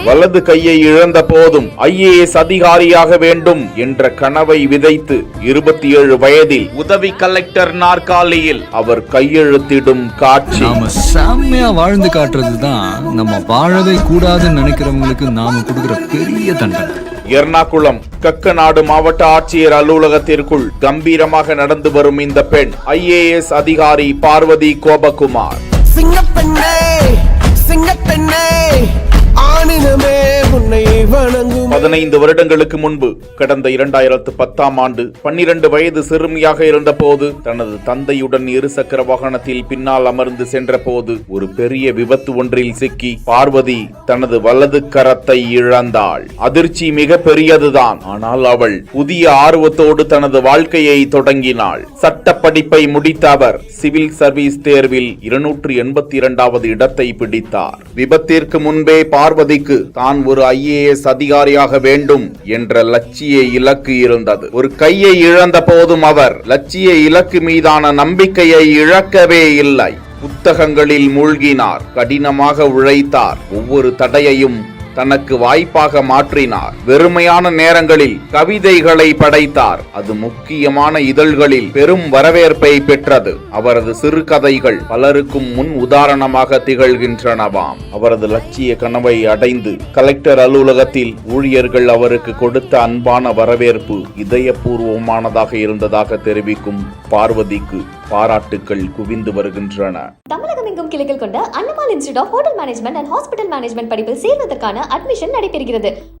வலது கையை இழந்த போதும் IAS அதிகாரியாக வேண்டும் என்ற கனவை விதைத்து 27 வயதில் உதவி கலெக்டர் நாற்காலியில் அவர் கையெழுத்திடும் காட்சி. நாம செம்மையா வாழ்ந்து காட்டுறதுதான் நம்ம வாழவே கூடாதுன்னு நினைக்கிறவங்களுக்கு நாம கொடுக்கிற பெரிய தண்டனை. எர்ணாகுளம் கக்கநாடு மாவட்ட ஆட்சியர் அலுவலகத்திற்குள் கம்பீரமாக நடந்து வரும் இந்த பெண் IAS அதிகாரி பார்வதி கோபகுமார். சிங்கப்பெண்ணே சிங்கப்பெண்ணே ஆணினமே உன்னை வணங்கும். 15 வருடங்களுக்கு முன்பு கடந்த 2010ஆம் ஆண்டு 12 வயது சிறுமியாக இருந்த போது தனது தந்தையுடன் இருசக்கர வாகனத்தில் பின்னால் அமர்ந்து சென்ற போது ஒரு பெரிய விபத்து ஒன்றில் சிக்கி பார்வதி தனது வலது கரத்தை இழந்தாள். அதிர்ச்சி மிக பெரியதுதான். ஆனால் அவள் புதிய ஆர்வத்தோடு தனது வாழ்க்கையை தொடங்கினாள். சட்ட படிப்பை முடித்த அவர் சிவில் சர்வீஸ் தேர்வில் 282வது இடத்தை பிடித்தார். விபத்திற்கு முன்பே பார்வதிக்கு தான் ஒரு IAS அதிகாரியாக வேண்டும் என்ற லட்சிய இலக்கு இருந்தது. ஒரு கையை இழந்த போதும் அவர் லட்சிய இலக்கு மீதான நம்பிக்கையை இழக்கவே இல்லை. புத்தகங்களில் மூழ்கினார், கடினமாக உழைத்தார், ஒவ்வொரு தடையையும் தனக்கு வாய்ப்பாக மாற்றினார். வெறுமையான நேரங்களில் கவிதைகளை படைத்தார். அது முக்கியமான இதழ்களில் பெரும் வரவேற்பை பெற்றது. அவரது சிறுகதைகள் பலருக்கும் முன் உதாரணமாக திகழ்கின்றனவாம். அவரது லட்சிய கனவை அடைந்து கலெக்டர் அலுவலகத்தில் ஊழியர்கள் அவருக்கு கொடுத்த அன்பான வரவேற்பு இதயபூர்வமானதாக இருந்ததாக தெரிவிக்கும் பார்வதிக்கு பாராட்டுக்கள் குவிந்து வருகின்றன. தமிழகம் எங்கும் கிளைகள் கொண்ட Annamal institute of hotel management and hospital management படிப்பில் சேர்வதற்கான அட்மிஷன் நடைபெறுகிறது.